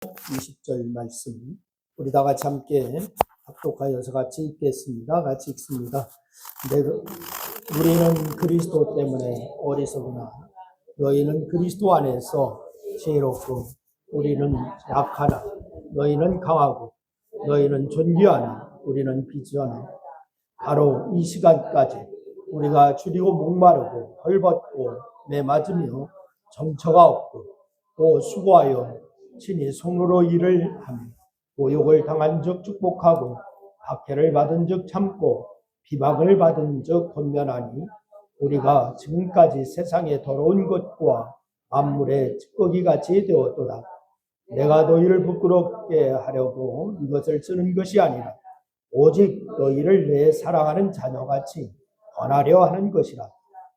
20절 말씀 우리 다 같이 함께 합독하여서 같이 읽겠습니다. 같이 읽습니다. 우리는 그리스도 때문에 어리석으나 너희는 그리스도 안에서 지혜롭고 우리는 약하나 너희는 강하고 너희는 존귀하나 우리는 비지하나 바로 이 시간까지 우리가 줄이고 목마르고 헐벗고 매맞으며 정처가 없고 또 수고하여 친히 손으로 일을 하며 모욕을 당한 즉 축복하고 박해를 받은 즉 참고 비박을 받은 즉 권면하니 우리가 지금까지 세상의 더러운 것과 만물의 찌꺼기같이 되었도다. 내가 너희를 부끄럽게 하려고 이것을 쓰는 것이 아니라 오직 너희를 내 사랑하는 자녀같이 권하려 하는 것이라.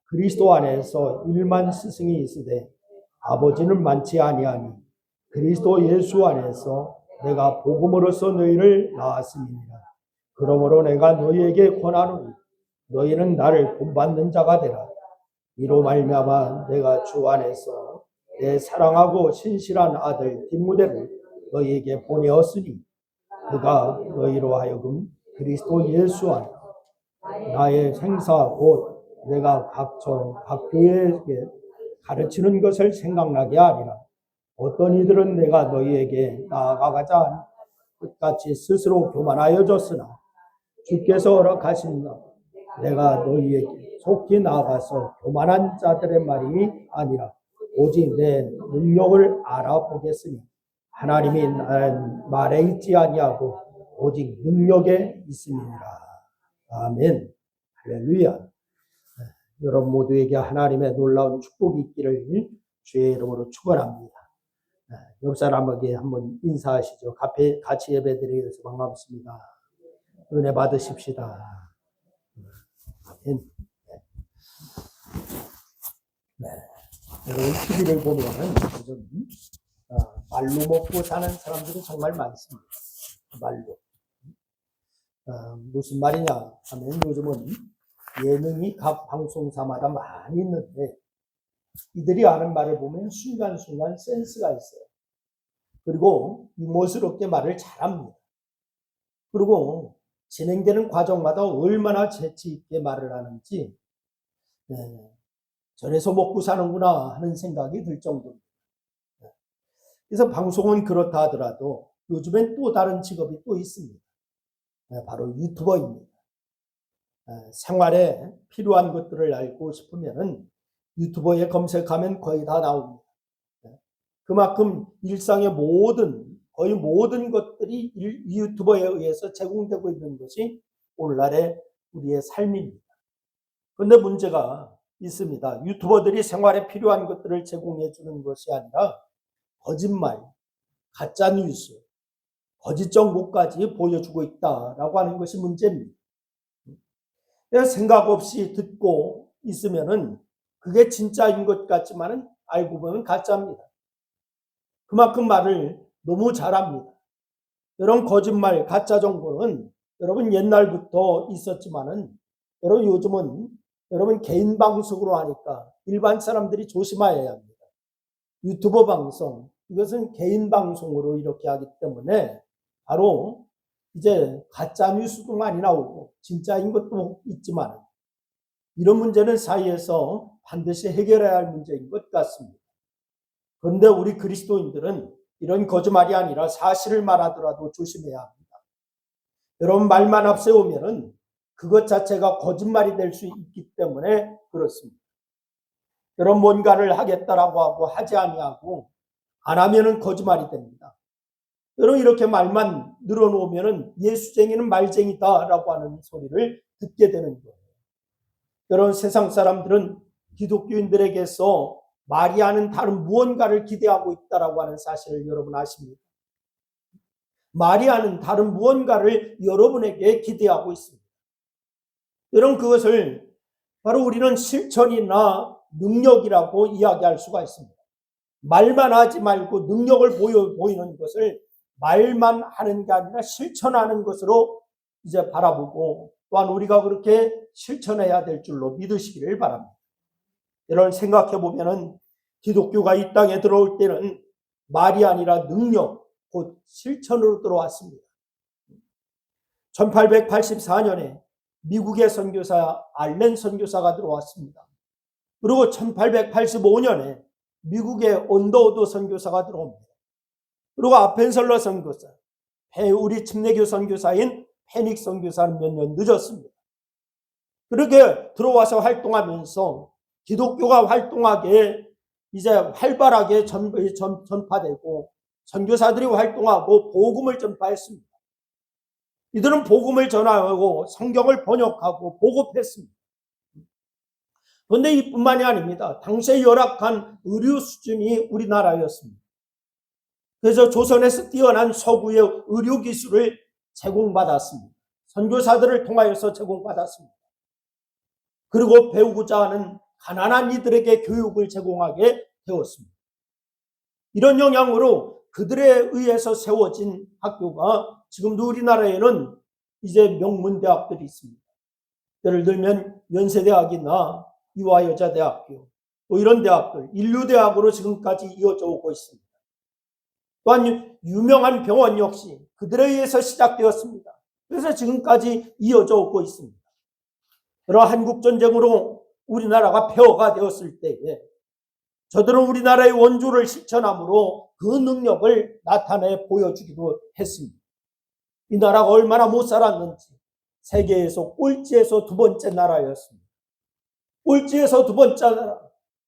그리스도 안에서 일만 스승이 있으되 아버지는 많지 아니하니 그리스도 예수 안에서 내가 복음으로써 너희를 낳았음이니라. 그러므로 내가 너희에게 권하노니 너희는 나를 본받는 자가 되라. 이로 말미암아 내가 주 안에서 내 사랑하고 신실한 아들 디모데를 너희에게 보내었으니 그가 너희로 하여금 그리스도 예수 안에 나의 생사 곧 내가 각 교회에게 가르치는 것을 생각나게 하리라. 어떤 이들은 내가 너희에게 나아가자 한 끝같이 스스로 교만하여 졌으나 주께서 허락하신 내가 너희에게 속히 나아가서 교만한 자들의 말이 아니라 오직 내 능력을 알아보겠으니 하나님이 나의 말에 있지 아니하고 오직 능력에 있음이니라. 아멘. 할렐루야. 여러분 모두에게 하나님의 놀라운 축복이 있기를 주의 이름으로 축원합니다. 옆 사람에게 한번 인사하시죠. 같이 예배드리면서 반갑습니다. 은혜 받으십시다. 아멘. 네. 여러분 TV를 보면 요즘 말로 먹고 사는 사람들이 정말 많습니다. 말로. 무슨 말이냐 하면 요즘은 예능이 각 방송사마다 많이 있는데 이들이 하는 말을 보면 순간순간 센스가 있어요. 그리고 유머스럽게 말을 잘합니다. 그리고 진행되는 과정마다 얼마나 재치 있게 말을 하는지 저래서 먹고 사는구나 하는 생각이 들 정도입니다. 그래서 방송은 그렇다 하더라도 요즘엔 또 다른 직업이 또 있습니다. 바로 유튜버입니다. 생활에 필요한 것들을 알고 싶으면 유튜버에 검색하면 거의 다 나옵니다. 그만큼 일상의 거의 모든 것들이 유튜버에 의해서 제공되고 있는 것이 오늘날의 우리의 삶입니다. 그런데 문제가 있습니다. 유튜버들이 생활에 필요한 것들을 제공해 주는 것이 아니라 거짓말, 가짜 뉴스, 거짓 정보까지 보여주고 있다라고 하는 것이 문제입니다. 생각 없이 듣고 있으면은 그게 진짜인 것 같지만은 알고 보면 가짜입니다. 그만큼 말을 너무 잘합니다. 여러분 거짓말, 가짜 정보는 여러분 옛날부터 있었지만은 여러분 요즘은 여러분 개인 방송으로 하니까 일반 사람들이 조심해야 합니다. 유튜버 방송, 이것은 개인 방송으로 이렇게 하기 때문에 바로 이제 가짜 뉴스도 많이 나오고 진짜인 것도 있지만 이런 문제는 사회에서 반드시 해결해야 할 문제인 것 같습니다. 그런데 우리 그리스도인들은 이런 거짓말이 아니라 사실을 말하더라도 조심해야 합니다. 여러분 말만 앞세우면은 그것 자체가 거짓말이 될 수 있기 때문에 그렇습니다. 여러분 뭔가를 하겠다라고 하고 하지 아니하고 안 하면은 거짓말이 됩니다. 여러분 이렇게 말만 늘어놓으면은 예수쟁이는 말쟁이다라고 하는 소리를 듣게 되는 거예요. 여러분 세상 사람들은 기독교인들에게서 마리아는 다른 무언가를 기대하고 있다라고 하는 사실을 여러분 아십니까? 마리아는 다른 무언가를 여러분에게 기대하고 있습니다. 여러분 그것을 바로 우리는 실천이나 능력이라고 이야기할 수가 있습니다. 말만 하지 말고 능력을 보이는 것을 말만 하는 게 아니라 실천하는 것으로 이제 바라보고 또한 우리가 그렇게 실천해야 될 줄로 믿으시기를 바랍니다. 여러분 생각해 보면은 기독교가 이 땅에 들어올 때는 말이 아니라 능력, 곧 실천으로 들어왔습니다. 1884년에 미국의 선교사 알렌 선교사가 들어왔습니다. 그리고 1885년에 미국의 온더우드 선교사가 들어옵니다. 그리고 아펜설러 선교사, 우리 침례교 선교사인 페닉 선교사는 몇 년 늦었습니다. 그렇게 들어와서 활동하면서 기독교가 활동하게 이제 활발하게 전파되고 선교사들이 활동하고 복음을 전파했습니다. 이들은 복음을 전하고 성경을 번역하고 보급했습니다. 그런데 이뿐만이 아닙니다. 당시에 열악한 의료 수준이 우리나라였습니다. 그래서 조선에서 뛰어난 서구의 의료 기술을 제공받았습니다. 선교사들을 통하여서 제공받았습니다. 그리고 배우고자 하는 가난한 이들에게 교육을 제공하게 되었습니다. 이런 영향으로 그들에 의해서 세워진 학교가 지금도 우리나라에는 이제 명문대학들이 있습니다. 예를 들면 연세대학이나 이화여자대학교, 또 이런 대학들, 인류대학으로 지금까지 이어져 오고 있습니다. 또한 유명한 병원 역시 그들에 의해서 시작되었습니다. 그래서 지금까지 이어져 오고 있습니다. 여러 한국전쟁으로 우리나라가 폐허가 되었을 때에 저들은 우리나라의 원조를 실천함으로 그 능력을 나타내 보여주기도 했습니다. 이 나라가 얼마나 못 살았는지 세계에서 꼴찌에서 두 번째 나라였습니다. 꼴찌에서 두 번째 나라.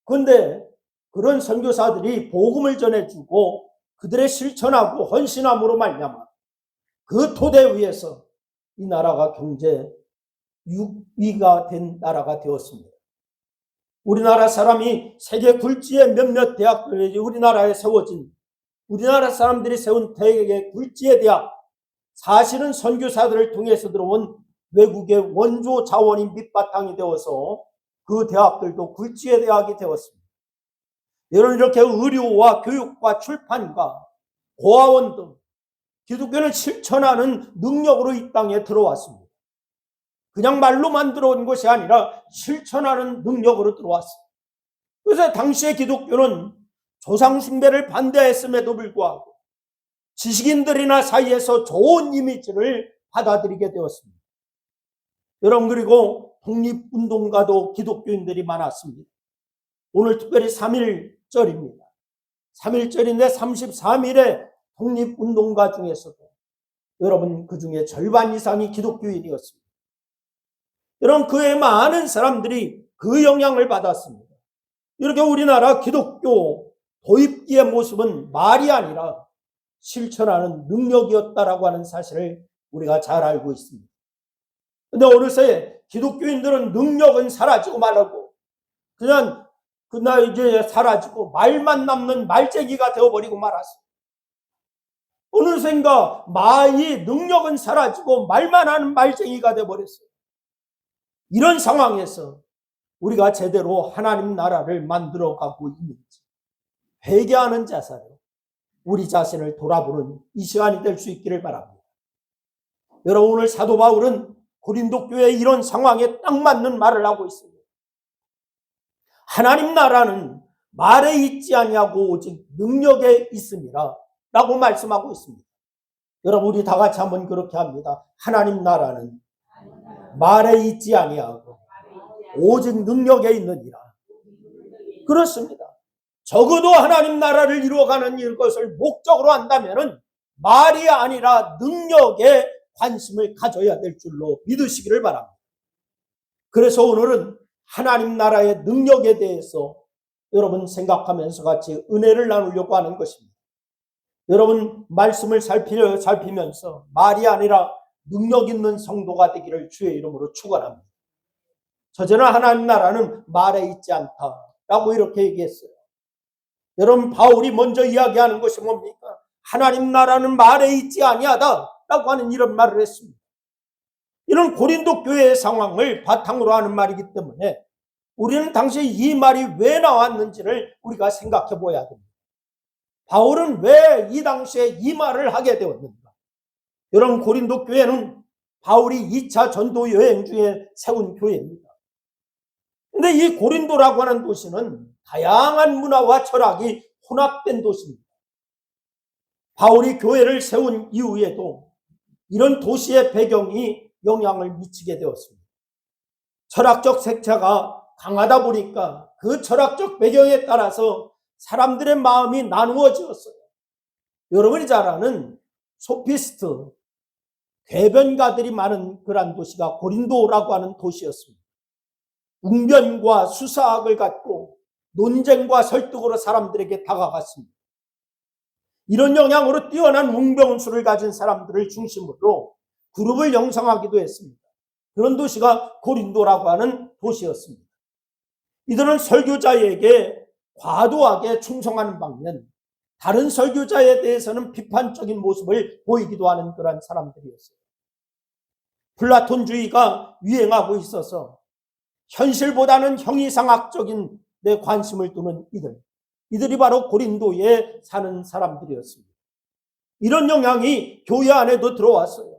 그런데 그런 선교사들이 복음을 전해주고 그들의 실천하고 헌신함으로 말미암아 그 토대 위에서 이 나라가 경제 6위가 된 나라가 되었습니다. 우리나라 사람이 세계 굴지의 몇몇 대학들이 우리나라에 세워진 우리나라 사람들이 세운 세계 굴지의 대학, 사실은 선교사들을 통해서 들어온 외국의 원조 자원이 밑바탕이 되어서 그 대학들도 굴지의 대학이 되었습니다. 여러분, 이렇게 의료와 교육과 출판과 고아원 등 기독교를 실천하는 능력으로 이 땅에 들어왔습니다. 그냥 말로만 들어온 것이 아니라 실천하는 능력으로 들어왔습니다. 그래서 당시의 기독교는 조상 숭배를 반대했음에도 불구하고 지식인들이나 사이에서 좋은 이미지를 받아들이게 되었습니다. 여러분, 그리고 독립운동가도 기독교인들이 많았습니다. 오늘 특별히 3.1절입니다. 3.1절인데 33일의 독립운동가 중에서도 여러분 그 중에 절반 이상이 기독교인이었습니다. 여러분, 그에 많은 사람들이 그 영향을 받았습니다. 이렇게 우리나라 기독교 도입기의 모습은 말이 아니라 실천하는 능력이었다라고 하는 사실을 우리가 잘 알고 있습니다. 그런데 어느새 기독교인들은 능력은 사라지고 말하고 그냥 그날 이제 사라지고 말만 남는 말쟁이가 되어버리고 말았어요. 어느샌가 이 능력은 사라지고 말만 하는 말쟁이가 되어버렸어요. 이런 상황에서 우리가 제대로 하나님 나라를 만들어가고 있는지 회개하는 자세로 우리 자신을 돌아보는 이 시간이 될 수 있기를 바랍니다. 여러분, 오늘 사도 바울은 고린도 교회의 이런 상황에 딱 맞는 말을 하고 있습니다. 하나님 나라는 말에 있지 아니하고 오직 능력에 있습니다 라고 말씀하고 있습니다. 여러분, 우리 다 같이 한번 그렇게 합니다. 하나님 나라는 말에 있지 아니하고 오직 능력에 있느니라. 그렇습니다. 적어도 하나님 나라를 이루어가는 이것을 목적으로 한다면 말이 아니라 능력에 관심을 가져야 될 줄로 믿으시기를 바랍니다. 그래서 오늘은 하나님 나라의 능력에 대해서 여러분 생각하면서 같이 은혜를 나누려고 하는 것입니다. 여러분, 말씀을 살피면서 말이 아니라 능력 있는 성도가 되기를 주의 이름으로 축원합니다. 첫째는 하나님 나라는 말에 있지 않다라고 이렇게 얘기했어요. 여러분, 바울이 먼저 이야기하는 것이 뭡니까? 하나님 나라는 말에 있지 아니하다라고 하는 이런 말을 했습니다. 이런 고린도 교회의 상황을 바탕으로 하는 말이기 때문에 우리는 당시 이 말이 왜 나왔는지를 우리가 생각해 보아야 됩니다. 바울은 왜 이 당시에 이 말을 하게 되었는가? 여러분, 고린도 교회는 바울이 2차 전도 여행 중에 세운 교회입니다. 근데 이 고린도라고 하는 도시는 다양한 문화와 철학이 혼합된 도시입니다. 바울이 교회를 세운 이후에도 이런 도시의 배경이 영향을 미치게 되었습니다. 철학적 색채가 강하다 보니까 그 철학적 배경에 따라서 사람들의 마음이 나누어지었어요. 여러분이 잘 아는 소피스트, 궤변가들이 많은 그런 도시가 고린도라고 하는 도시였습니다. 웅변과 수사학을 갖고 논쟁과 설득으로 사람들에게 다가갔습니다. 이런 영향으로 뛰어난 웅변수를 가진 사람들을 중심으로 그룹을 형성하기도 했습니다. 그런 도시가 고린도라고 하는 도시였습니다. 이들은 설교자에게 과도하게 충성하는 반면 다른 설교자에 대해서는 비판적인 모습을 보이기도 하는 그런 사람들이었어요. 플라톤주의가 유행하고 있어서 현실보다는 형이상학적인 데 관심을 두는 이들이 바로 고린도에 사는 사람들이었습니다. 이런 영향이 교회 안에도 들어왔어요.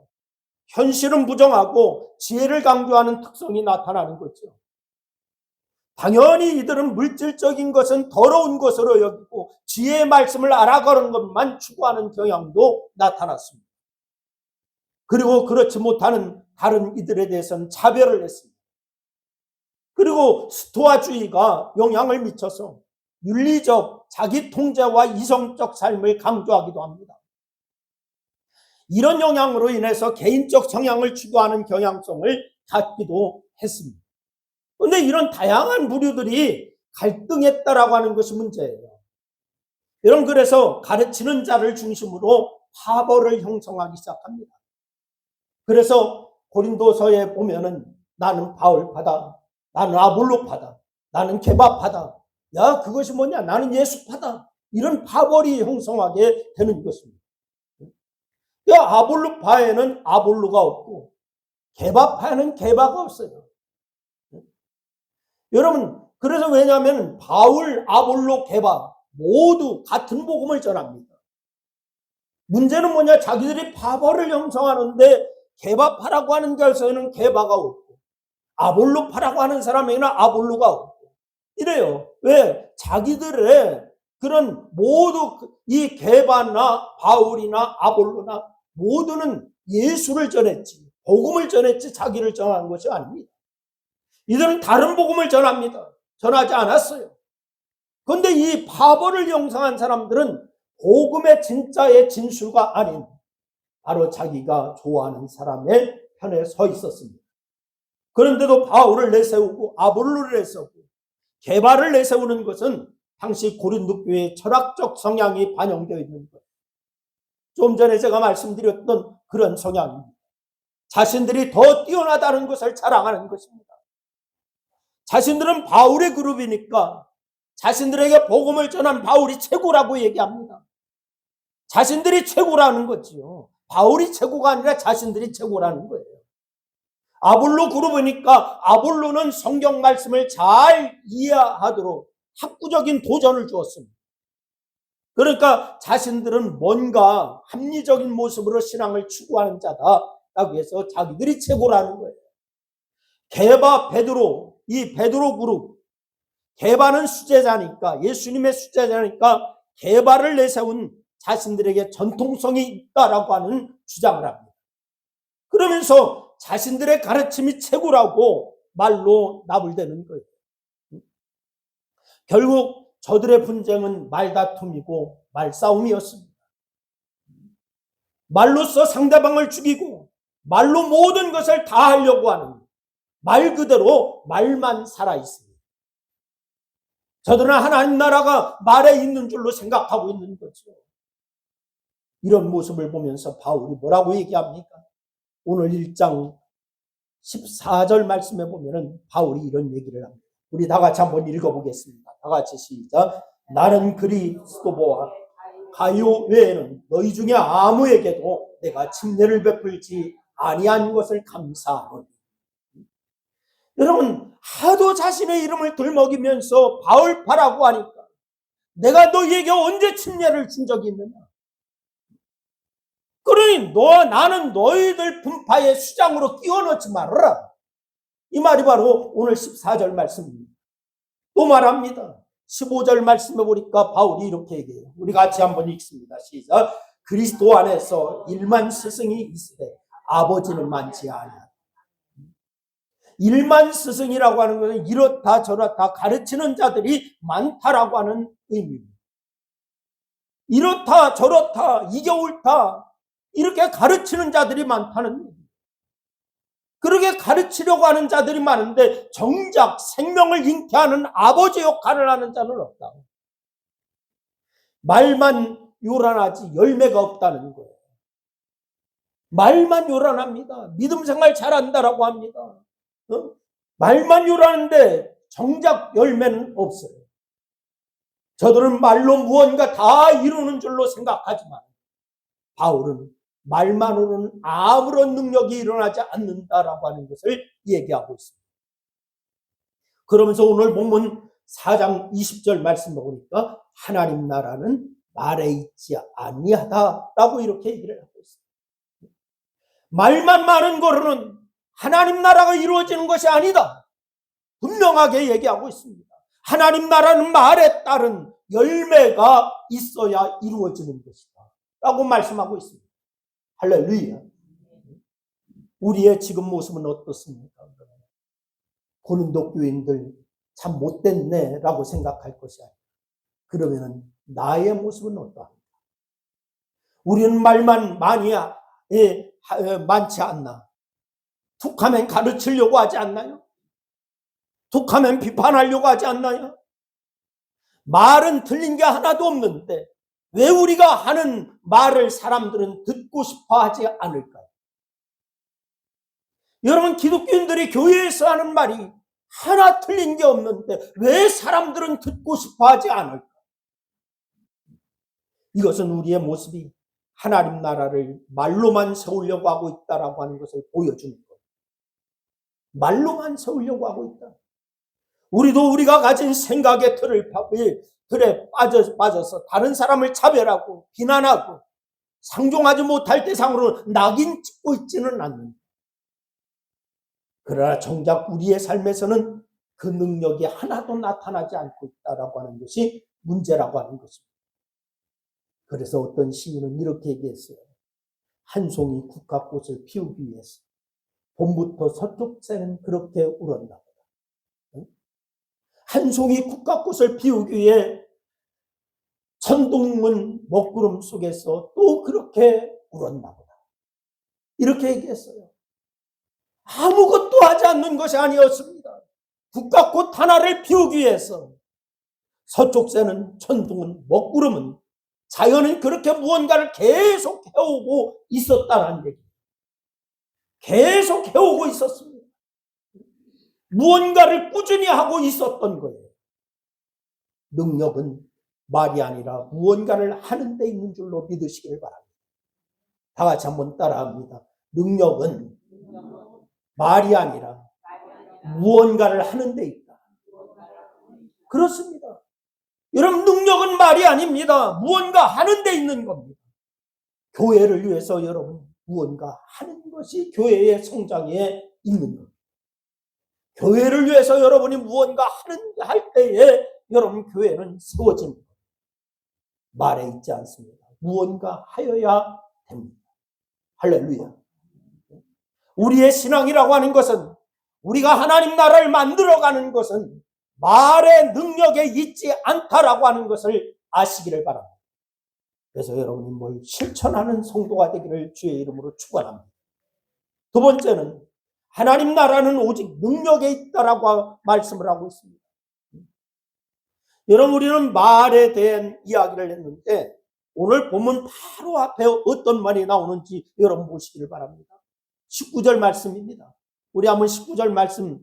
현실은 부정하고 지혜를 강조하는 특성이 나타나는 거죠. 당연히 이들은 물질적인 것은 더러운 것으로 여기고 지혜의 말씀을 알아가는 것만 추구하는 경향도 나타났습니다. 그리고 그렇지 못하는 다른 이들에 대해서는 차별을 했습니다. 그리고 스토아주의가 영향을 미쳐서 윤리적 자기 통제와 이성적 삶을 강조하기도 합니다. 이런 영향으로 인해서 개인적 성향을 추구하는 경향성을 갖기도 했습니다. 그런데 이런 다양한 부류들이 갈등했다라고 하는 것이 문제예요. 여러분, 그래서 가르치는 자를 중심으로 파벌을 형성하기 시작합니다. 그래서 고린도서에 보면은 나는 바울파다, 나는 아볼로파다, 나는 게바파다, 야 그것이 뭐냐, 나는 예수파다, 이런 파벌이 형성하게 되는 것입니다. 아볼로파에는 아볼로가 없고 게바파에는 게바가 없어요. 여러분, 그래서 왜냐하면 바울, 아볼로, 게바 모두 같은 복음을 전합니다. 문제는 뭐냐, 자기들이 파벌을 형성하는데 게바파라고 하는 것에는 게바가 없고 아볼로파라고 하는 사람에게는 아볼로가 없고 이래요. 왜? 자기들의 그런 모두 이 게바나 바울이나 아볼로나 모두는 예수를 전했지, 복음을 전했지 자기를 전한 것이 아닙니다. 이들은 다른 복음을 전합니다. 전하지 않았어요. 그런데 이 파벌을 형성한 사람들은 복음의 진짜의 진수가 아닌 바로 자기가 좋아하는 사람의 편에 서 있었습니다. 그런데도 바울을 내세우고 아볼로를 내세우고 게바를 내세우는 것은 당시 고린도 교회의 철학적 성향이 반영되어 있는 거예요. 좀 전에 제가 말씀드렸던 그런 성향입니다. 자신들이 더 뛰어나다는 것을 자랑하는 것입니다. 자신들은 바울의 그룹이니까 자신들에게 복음을 전한 바울이 최고라고 얘기합니다. 자신들이 최고라는 거지요. 바울이 최고가 아니라 자신들이 최고라는 거예요. 아볼로 그룹이니까 아볼로는 성경 말씀을 잘 이해하도록 학구적인 도전을 주었습니다. 그러니까 자신들은 뭔가 합리적인 모습으로 신앙을 추구하는 자다라고 해서 자기들이 최고라는 거예요. 게바, 베드로, 이 베드로 그룹, 게바는 수제자니까, 예수님의 수제자니까 게바를 내세운 자신들에게 전통성이 있다라고 하는 주장을 합니다. 그러면서 자신들의 가르침이 최고라고 말로 나불대는 거예요. 결국 저들의 분쟁은 말다툼이고 말싸움이었습니다. 말로써 상대방을 죽이고 말로 모든 것을 다 하려고 하는, 말 그대로 말만 살아있습니다. 저들은 하나님 나라가 말에 있는 줄로 생각하고 있는 거죠. 이런 모습을 보면서 바울이 뭐라고 얘기합니까? 오늘 1장 14절 말씀에 보면은 바울이 이런 얘기를 합니다. 우리 다 같이 한번 읽어보겠습니다. 다 같이 시작. 나는 그리스도와 가요 외에는 너희 중에 아무에게도 내가 침례를 베풀지 아니한 것을 감사하노니. 여러분, 하도 자신의 이름을 들먹이면서 바울파라고 하니까 내가 너희에게 언제 침례를 준 적이 있느냐? 그러니 나는 너희들 분파의 수장으로 끼워넣지 말아라. 이 말이 바로 오늘 14절 말씀입니다. 또 말합니다. 15절 말씀해 보니까 바울이 이렇게 얘기해요. 우리 같이 한번 읽습니다. 시작. 그리스도 안에서 일만 스승이 있으되 아버지는 많지 아니하다. 일만 스승이라고 하는 것은 이렇다 저렇다 가르치는 자들이 많다라고 하는 의미입니다. 이렇다 저렇다 이게 옳다 이렇게 가르치는 자들이 많다는 의미입니다. 그렇게 가르치려고 하는 자들이 많은데 정작 생명을 잉태하는 아버지 역할을 하는 자는 없다. 말만 요란하지 열매가 없다는 거예요. 말만 요란합니다. 믿음 생활 잘한다라고 합니다. 말만 요란한데 정작 열매는 없어요. 저들은 말로 무언가 다 이루는 줄로 생각하지만 바울은 말만으로는 아무런 능력이 일어나지 않는다라고 하는 것을 얘기하고 있습니다. 그러면서 오늘 본문 4장 20절 말씀 보니까 하나님 나라는 말에 있지 아니하다라고 이렇게 얘기를 하고 있습니다. 말만 많은 거로는 하나님 나라가 이루어지는 것이 아니다. 분명하게 얘기하고 있습니다. 하나님 나라는 말에 따른 열매가 있어야 이루어지는 것이다 라고 말씀하고 있습니다. 할렐루야. 우리의 지금 모습은 어떻습니까? 고린도 교인들 참 못됐네 라고 생각할 것이 아니라 그러면은 나의 모습은 어떠합니까? 우리는 말만 많지 않나? 툭하면 가르치려고 하지 않나요? 툭하면 비판하려고 하지 않나요? 말은 틀린 게 하나도 없는데 왜 우리가 하는 말을 사람들은 듣고 싶어 하지 않을까요? 여러분, 기독교인들이 교회에서 하는 말이 하나 틀린 게 없는데 왜 사람들은 듣고 싶어 하지 않을까? 이것은 우리의 모습이 하나님 나라를 말로만 세우려고 하고 있다라고 하는 것을 보여주는 거예요. 말로만 세우려고 하고 있다. 우리도 우리가 가진 생각의 틀에 빠져서 다른 사람을 차별하고 비난하고 상종하지 못할 대상으로 낙인 찍고 있지는 않는다. 그러나 정작 우리의 삶에서는 그 능력이 하나도 나타나지 않고 있다라고 하는 것이 문제라고 하는 것입니다. 그래서 어떤 시인은 이렇게 얘기했어요. 한 송이 국화꽃을 피우기 위해서 봄부터 서쪽 새는 그렇게 울었나 보다. 한 송이 국화꽃을 피우기 위해 천둥문 먹구름 속에서 또 그렇게 울었나 보다. 이렇게 얘기했어요. 아무것도 하지 않는 것이 아니었습니다. 국화꽃 하나를 피우기 위해서 서쪽 새는 천둥은 먹구름은 자연은 그렇게 무언가를 계속 해오고 있었다는 얘기. 계속 해오고 있었습니다. 무언가를 꾸준히 하고 있었던 거예요. 능력은 말이 아니라 무언가를 하는 데 있는 줄로 믿으시길 바랍니다. 다 같이 한번 따라합니다. 능력은 말이 아니라 무언가를 하는 데 있다. 그렇습니다. 여러분, 능력은 말이 아닙니다. 무언가 하는 데 있는 겁니다. 교회를 위해서 여러분 무언가 하는 것이 교회의 성장에 있는 겁니다. 교회를 위해서 여러분이 무언가 할 때에 여러분 교회는 세워집니다. 말에 있지 않습니다. 무언가 하여야 됩니다. 할렐루야. 우리의 신앙이라고 하는 것은 우리가 하나님 나라를 만들어가는 것은 말의 능력에 있지 않다라고 하는 것을 아시기를 바랍니다. 그래서 여러분이 뭘 실천하는 성도가 되기를 주의 이름으로 축원합니다. 두 번째는 하나님 나라는 오직 능력에 있다라고 말씀을 하고 있습니다. 여러분, 우리는 말에 대한 이야기를 했는데 오늘 본문 바로 앞에 어떤 말이 나오는지 여러분 보시기를 바랍니다. 19절 말씀입니다. 우리 한번 19절 말씀,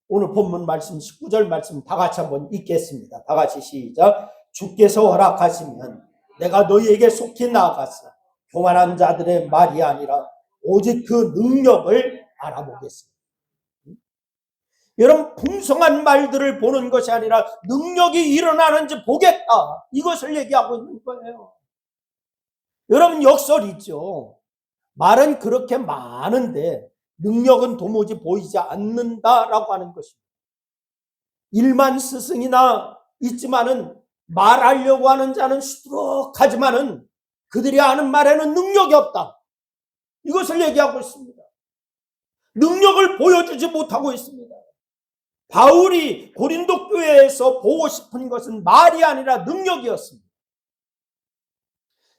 오늘 본문 말씀 19절 말씀 다 같이 한번 읽겠습니다. 다 같이 시작. 주께서 허락하시면 내가 너희에게 속히 나아가서 교만한 자들의 말이 아니라 오직 그 능력을 알아보겠습니다. 여러분, 풍성한 말들을 보는 것이 아니라 능력이 일어나는지 보겠다. 이것을 얘기하고 있는 거예요. 여러분, 역설이죠. 말은 그렇게 많은데 능력은 도무지 보이지 않는다라고 하는 것입니다. 일만 스승이나 있지만은 말하려고 하는 자는 수두룩하지만은 그들이 하는 말에는 능력이 없다. 이것을 얘기하고 있습니다. 능력을 보여주지 못하고 있습니다. 바울이 고린도 교회에서 보고 싶은 것은 말이 아니라 능력이었습니다.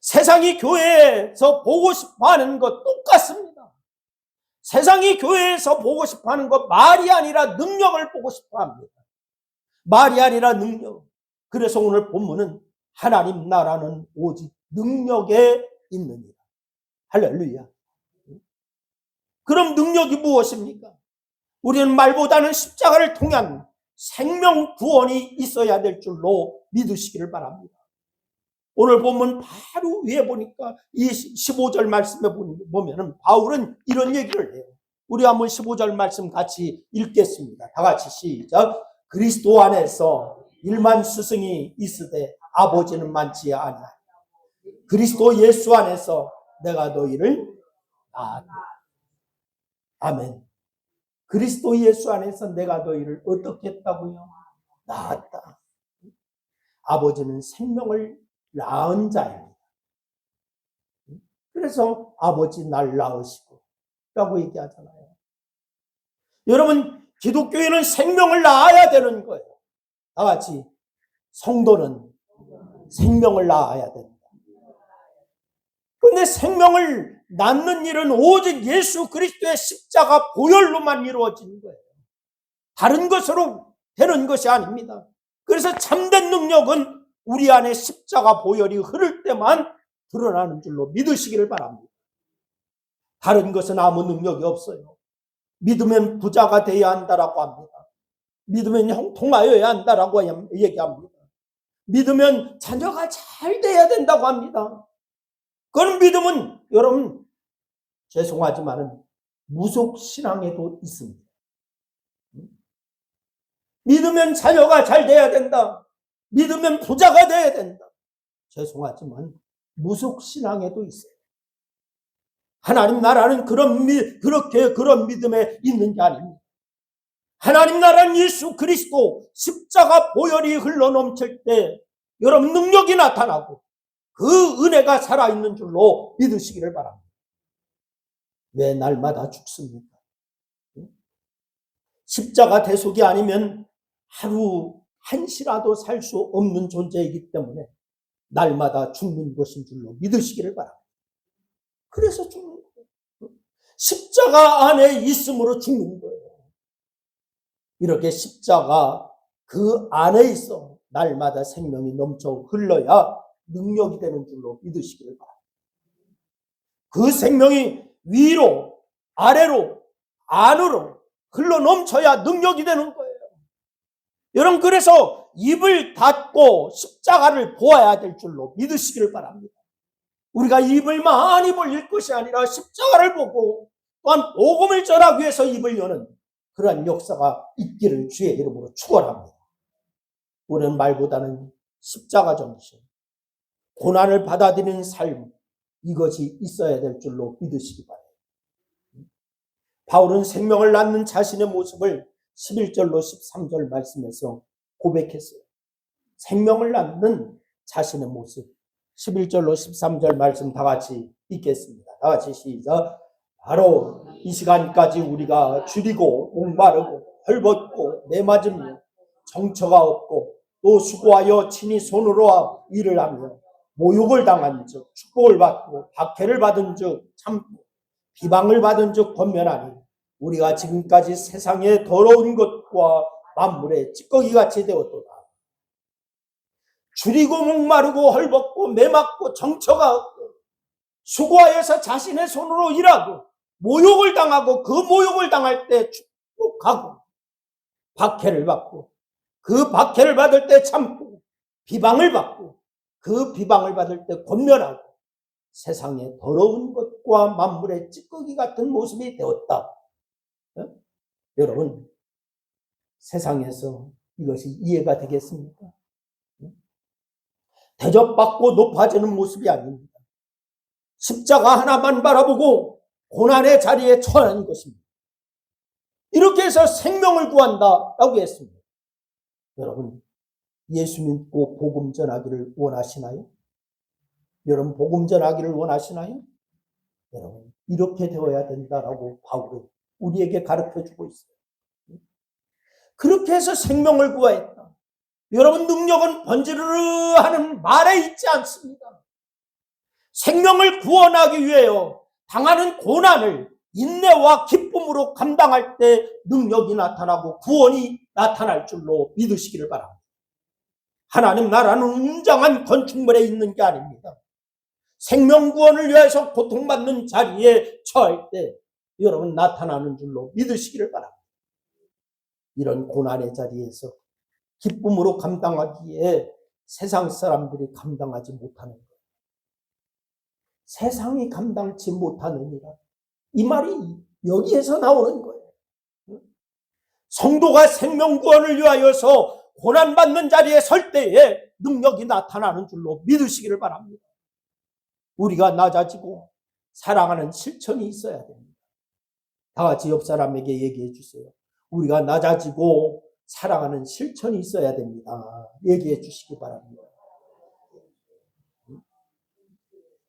세상이 교회에서 보고 싶어하는 것 똑같습니다. 세상이 교회에서 보고 싶어하는 것 말이 아니라 능력을 보고 싶어합니다. 말이 아니라 능력. 그래서 오늘 본문은 하나님 나라는 오직 능력에 있느니라. 할렐루야. 그럼 능력이 무엇입니까? 우리는 말보다는 십자가를 통한 생명 구원이 있어야 될 줄로 믿으시기를 바랍니다. 오늘 본문 바로 위에 보니까 이 15절 말씀에 보면은 바울은 이런 얘기를 해요. 우리 한번 15절 말씀 같이 읽겠습니다. 다 같이 시작. 그리스도 안에서 일만 스승이 있으되 아버지는 많지 아니하니 그리스도 예수 안에서 내가 너희를 낳았다. 아멘. 그리스도 예수 안에서 내가 너희를 어떻게 했다고요? 낳았다. 아버지는 생명을 낳은 자입니다. 그래서 아버지 날 낳으시고 라고 얘기하잖아요. 여러분, 기독교인은 생명을 낳아야 되는 거예요. 다 같이 성도는 생명을 낳아야 된다. 그런데 생명을 낳는 일은 오직 예수 그리스도의 십자가 보혈로만 이루어지는 거예요. 다른 것으로 되는 것이 아닙니다. 그래서 참된 능력은 우리 안에 십자가 보혈이 흐를 때만 드러나는 줄로 믿으시기를 바랍니다. 다른 것은 아무 능력이 없어요. 믿으면 부자가 되어야 한다라고 합니다. 믿으면 형통하여야 한다라고 얘기합니다. 믿으면 자녀가 잘 돼야 된다고 합니다. 그런 믿음은 여러분 죄송하지만은 무속신앙에도 있습니다. 믿으면 자녀가 잘 돼야 된다. 믿으면 부자가 돼야 된다. 죄송하지만 무속신앙에도 있어요. 하나님 나라는 그런 믿음에 있는 게 아닙니다. 하나님 나라는 예수 그리스도 십자가 보혈이 흘러넘칠 때 여러분 능력이 나타나고 그 은혜가 살아있는 줄로 믿으시기를 바랍니다. 왜 날마다 죽습니까? 십자가 대속이 아니면 하루 한시라도 살 수 없는 존재이기 때문에 날마다 죽는 것인 줄로 믿으시기를 바랍니다. 그래서 죽는 거예요. 십자가 안에 있음으로 죽는 거예요. 이렇게 십자가 그 안에 있어 날마다 생명이 넘쳐 흘러야 능력이 되는 줄로 믿으시기를 바랍니다. 그 생명이 위로, 아래로, 안으로 흘러 넘쳐야 능력이 되는 거예요. 여러분, 그래서 입을 닫고 십자가를 보아야 될 줄로 믿으시기를 바랍니다. 우리가 입을 많이 벌릴 것이 아니라 십자가를 보고 또한 복음을 전하기 위해서 입을 여는 그러한 역사가 있기를 주의 이름으로 축원합니다. 우리는 말보다는 십자가 정신, 고난을 받아들이는 삶, 이것이 있어야 될 줄로 믿으시기 바랍니다. 바울은 생명을 낳는 자신의 모습을 11절로 13절 말씀에서 고백했어요. 생명을 낳는 자신의 모습. 11절로 13절 말씀 다 같이 읽겠습니다. 다 같이 시작. 바로 이 시간까지 우리가 줄이고 목마르고 헐벗고 매맞으며 정처가 없고 또 수고하여 친히 손으로 일을 하며 모욕을 당한 즉 축복을 받고 박해를 받은 즉 참고 비방을 받은 즉 권면하니 우리가 지금까지 세상의 더러운 것과 만물의 찌꺼기같이 되었도다. 줄이고 목마르고 헐벗고 매맞고 정처가 없고 수고하여서 자신의 손으로 일하고 모욕을 당하고 그 모욕을 당할 때 축복하고 박해를 받고 그 박해를 받을 때 참고 비방을 받고 그 비방을 받을 때 권면하고 세상의 더러운 것과 만물의 찌꺼기 같은 모습이 되었다. 여러분, 세상에서 이것이 이해가 되겠습니까? 대접받고 높아지는 모습이 아닙니다. 십자가 하나만 바라보고 고난의 자리에 처하는 것입니다. 이렇게 해서 생명을 구한다라고 했습니다. 여러분, 예수 믿고 복음 전하기를 원하시나요? 여러분 복음 전하기를 원하시나요? 여러분 이렇게 되어야 된다라고 바울은 우리에게 가르쳐주고 있어요. 그렇게 해서 생명을 구하였다. 여러분 능력은 번지르르 하는 말에 있지 않습니다. 생명을 구원하기 위하여 당하는 고난을 인내와 기쁨으로 감당할 때 능력이 나타나고 구원이 나타날 줄로 믿으시기를 바랍니다. 하나님 나라는 웅장한 건축물에 있는 게 아닙니다. 생명 구원을 위해서 고통받는 자리에 처할 때 여러분 나타나는 줄로 믿으시기를 바랍니다. 이런 고난의 자리에서 기쁨으로 감당하기에 세상 사람들이 감당하지 못하는 거예요. 세상이 감당치 못하느니라. 이 말이 여기에서 나오는 거예요. 성도가 생명 구원을 위하여서 고난받는 자리에 설 때에 능력이 나타나는 줄로 믿으시기를 바랍니다. 우리가 낮아지고 사랑하는 실천이 있어야 됩니다. 다 같이 옆 사람에게 얘기해 주세요. 우리가 낮아지고 사랑하는 실천이 있어야 됩니다. 얘기해 주시기 바랍니다.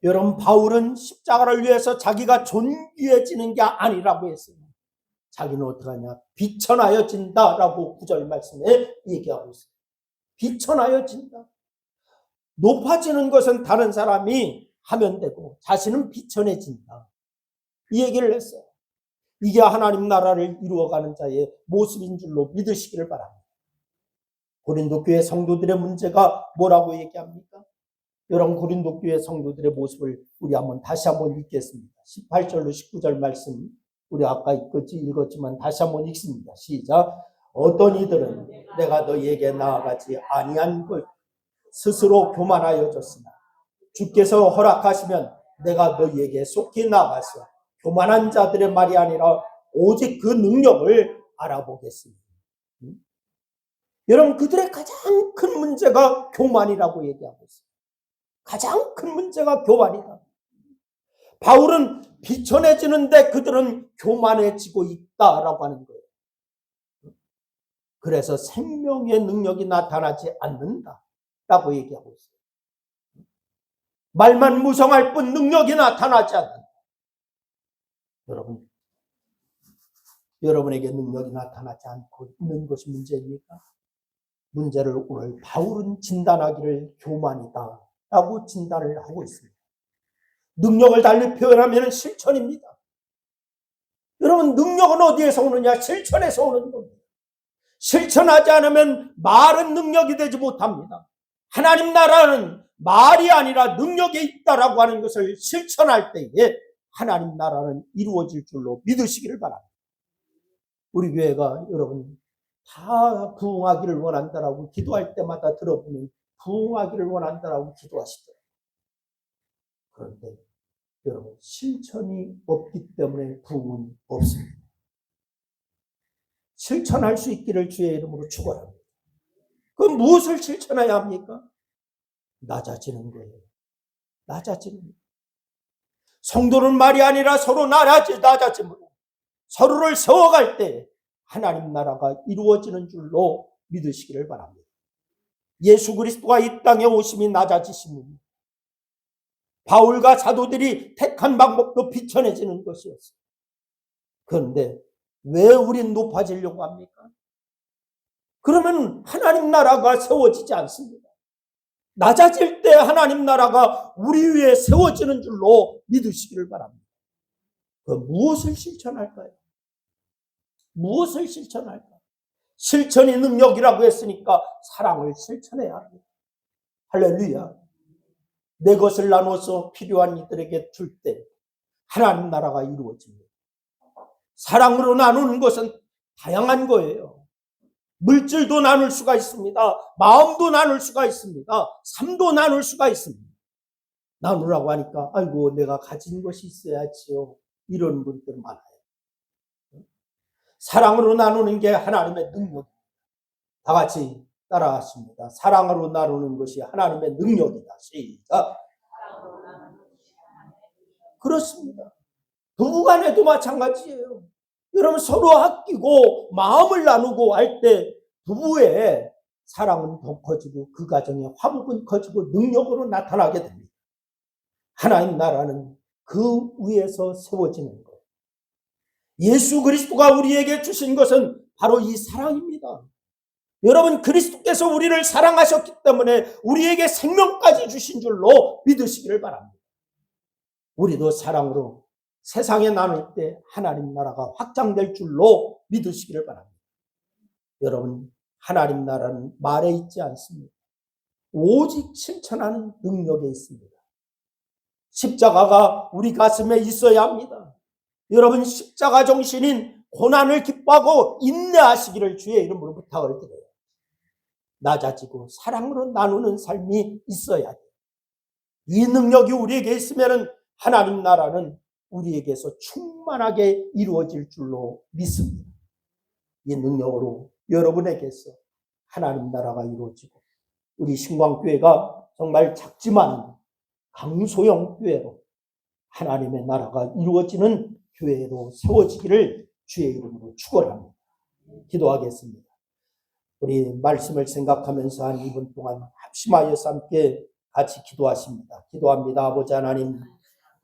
여러분 바울은 십자가를 위해서 자기가 존귀해지는 게 아니라고 했어요. 자기는 어떻게 하냐? 비천하여진다라고 9절 말씀에 얘기하고 있어요. 비천하여진다. 높아지는 것은 다른 사람이 하면 되고 자신은 비천해진다. 이 얘기를 했어요. 이게 하나님 나라를 이루어가는 자의 모습인 줄로 믿으시기를 바랍니다. 고린도 교회 성도들의 문제가 뭐라고 얘기합니까? 여러분 고린도 교회 성도들의 모습을 우리 다시 한번 읽겠습니다. 18절로 19절 말씀 우리 아까 읽었지만 다시 한번 읽습니다. 시작. 어떤 이들은 내가 너희에게 나아가지 아니한 것 스스로 교만하여졌으나 주께서 허락하시면 내가 너희에게 속히 나아가서 교만한 자들의 말이 아니라 오직 그 능력을 알아보겠습니다. 여러분 그들의 가장 큰 문제가 교만이라고 얘기하고 있어요. 가장 큰 문제가 교만이다. 바울은 비천해지는데 그들은 교만해지고 있다라고 하는 거예요. 그래서 생명의 능력이 나타나지 않는다라고 얘기하고 있어요. 말만 무성할 뿐 능력이 나타나지 않는다. 여러분에게 능력이 나타나지 않고 있는 것이 문제입니까? 문제를 오늘 바울은 진단하기를 교만이다 라고 진단을 하고 있습니다. 능력을 달리 표현하면 실천입니다. 여러분 능력은 어디에서 오느냐? 실천에서 오는 겁니다. 실천하지 않으면 말은 능력이 되지 못합니다. 하나님 나라는 말이 아니라 능력이 있다라고 하는 것을 실천할 때에 하나님 나라는 이루어질 줄로 믿으시기를 바랍니다. 우리 교회가 여러분 다 부흥하기를 원한다라고 기도할 때마다 들어보면 부흥하기를 원한다라고 기도하시더라고요. 그런데 여러분 실천이 없기 때문에 부흥은 없습니다. 실천할 수 있기를 주의 이름으로 축원합니다. 그럼 무엇을 실천해야 합니까? 낮아지는 거예요. 낮아지는 거예요. 성도는 말이 아니라 서로 낮아짐으로 서로를 세워갈 때 하나님 나라가 이루어지는 줄로 믿으시기를 바랍니다. 예수 그리스도가 이 땅에 오심이 낮아지심입니다. 바울과 사도들이 택한 방법도 비천해지는 것이었어요. 그런데 왜 우린 높아지려고 합니까? 그러면 하나님 나라가 세워지지 않습니다. 낮아질 때 하나님 나라가 우리 위에 세워지는 줄로 믿으시기를 바랍니다. 그 무엇을 실천할까요? 무엇을 실천할까? 실천이 능력이라고 했으니까 사랑을 실천해야 합니다. 할렐루야. 내 것을 나눠서 필요한 이들에게 줄 때 하나님 나라가 이루어집니다. 사랑으로 나누는 것은 다양한 거예요. 물질도 나눌 수가 있습니다. 마음도 나눌 수가 있습니다. 삶도 나눌 수가 있습니다. 나누라고 하니까 아이고 내가 가진 것이 있어야지요. 이런 분들 많아요. 사랑으로 나누는 게 하나님의 능력입니다. 다 같이 따라하십니다. 사랑으로 나누는 것이 하나님의 능력이다. 시작. 그렇습니다. 부부간에도 마찬가지예요. 여러분 서로 아끼고 마음을 나누고 할 때 부부의 사랑은 더 커지고 그 가정의 화목은 커지고 능력으로 나타나게 됩니다. 하나님 나라는 그 위에서 세워지는 것. 예수 그리스도가 우리에게 주신 것은 바로 이 사랑입니다. 여러분, 그리스도께서 우리를 사랑하셨기 때문에 우리에게 생명까지 주신 줄로 믿으시기를 바랍니다. 우리도 사랑으로 세상에 나눌 때 하나님 나라가 확장될 줄로 믿으시기를 바랍니다. 여러분, 하나님 나라는 말에 있지 않습니다. 오직 실천하는 능력에 있습니다. 십자가가 우리 가슴에 있어야 합니다. 여러분, 십자가 정신인 고난을 기뻐하고 인내하시기를 주의 이름으로 부탁을 드려요. 낮아지고 사랑으로 나누는 삶이 있어야 돼요. 이 능력이 우리에게 있으면 하나님 나라는 우리에게서 충만하게 이루어질 줄로 믿습니다. 이 능력으로 여러분에게서 하나님 나라가 이루어지고 우리 신광교회가 정말 작지만 강소형 교회로 하나님의 나라가 이루어지는 교회로 세워지기를 주의 이름으로 축원합니다. 기도하겠습니다. 우리 말씀을 생각하면서 한 2분 동안 합심하여서 함께 같이 기도하십니다. 기도합니다. 아버지 하나님,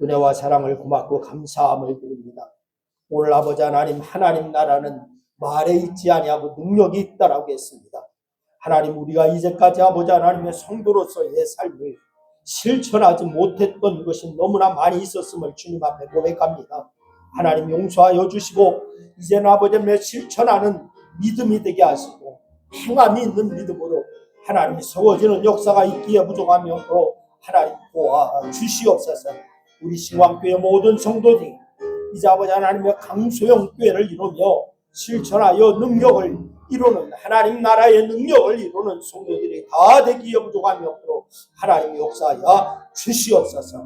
은혜와 사랑을 고맙고 감사함을 드립니다. 오늘 아버지 하나님, 하나님 나라는 말에 있지 아니하고 능력이 있다라고 했습니다. 하나님, 우리가 이제까지 아버지 하나님의 성도로서의 삶을 실천하지 못했던 것이 너무나 많이 있었음을 주님 앞에 고백합니다. 하나님 용서하여 주시고 이제는 아버지 하나님 실천하는 믿음이 되게 하시고 행함이 있는 믿음으로 하나님이 세워지는 역사가 있기에 부족함이 없도록 하나님 도와 주시옵소서. 우리 신광교회 모든 성도들이 이제 아버지 하나님의 강소형 교회를 이루며 실천하여 능력을 이루는 하나님 나라의 능력을 이루는 성도들이 다 되기에 부족함이 없도록 하나님의 역사하여 주시옵소서.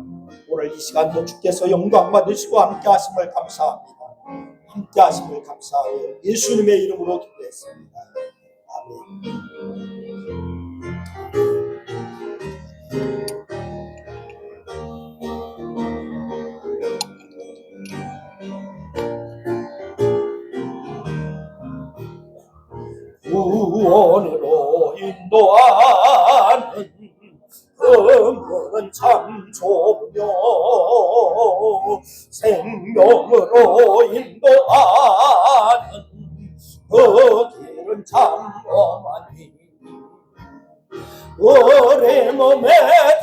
오늘 이 시간도 주께서 영광 받으시고 함께 하심을 감사합니다. 함께 하심을 감사하여 예수님의 이름으로 기도했습니다. 아멘. 구원으로 인도하는 그물은 참 좁으며 생명으로 인도하는 그 길은 참 험하니 우리 몸에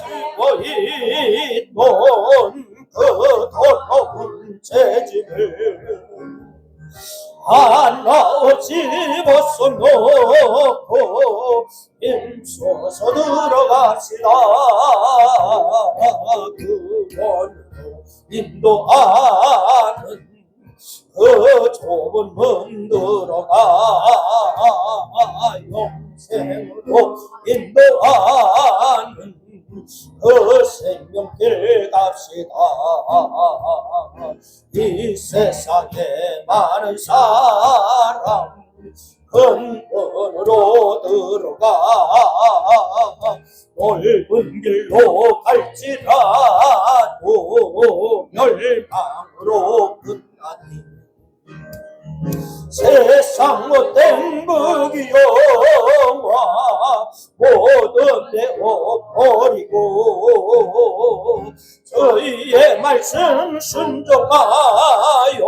들고 있던 그 더러운 죄짐을 하나 집어서 놓고 힘써서 들어갑시다. 그원으로 인도하는 그 좁은 문 들어가 영생으로 인도하는 그 생명길 갑시다. 이 세상에 많은 사람 큰 문으로 들어가 넓은 길로 갈지라도 멸망으로 끝나니 세상 못된 무기 영화 모든 내어버리고 저희의 말씀 순종하여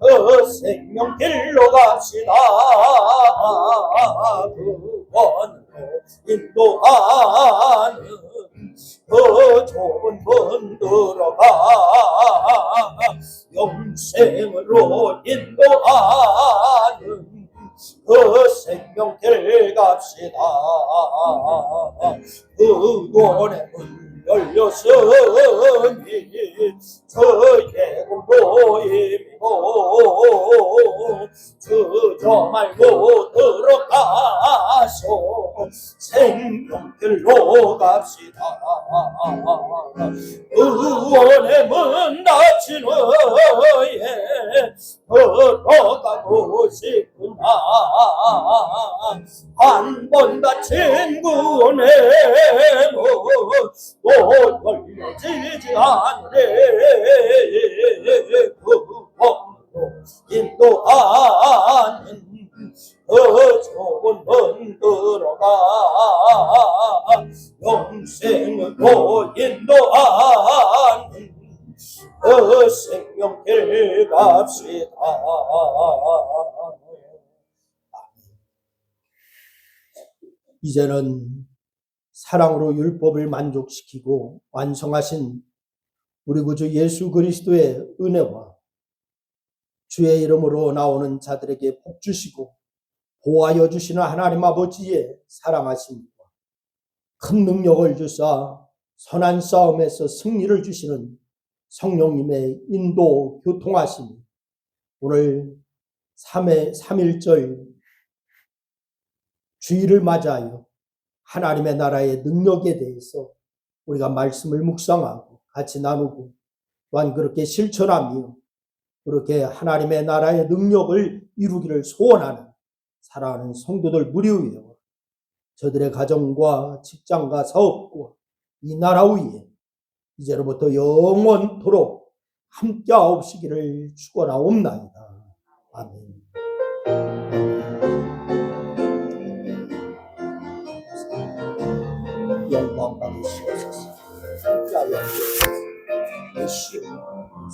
그 생명길로 갑시다. 그원으로 인도하는 그 좁은 문 들어가 영생으로 인도하는 그 생명길 갑시다. 그원의 문 열렸으니 저 예고도 임이고 저 말고 들어가서 생명길로 갑시다. 의원의 문 닫힌 후에 걸어가고 싶구나. 한 번 닫힌 구원의 문 또 열려지지 않으래. 그원으로 인도하는 그 좁은 문 들어가 영생으로 인도하는 생명길 갑시다. 이제는 사랑으로 율법을 만족시키고 완성하신 우리 구주 예수 그리스도의 은혜와 주의 이름으로 나오는 자들에게 복 주시고 보호하여 주시는 하나님 아버지의 사랑하심과 큰 능력을 주사 선한 싸움에서 승리를 주시는 성령님의 인도 교통하심이 오늘 3.1절 주일을 맞이하여 하나님의 나라의 능력에 대해서 우리가 말씀을 묵상하고 같이 나누고 또한 그렇게 실천하며 그렇게 하나님의 나라의 능력을 이루기를 소원하는 사랑하는 성도들 무리 위에 저들의 가정과 직장과 사업과 이 나라 위에 이제로부터 영원토록 함께하옵시기를 축원하옵나이다. 아멘. 영광 받으시옵소서. 함께하여 주옵소서. 예수의 이름으로.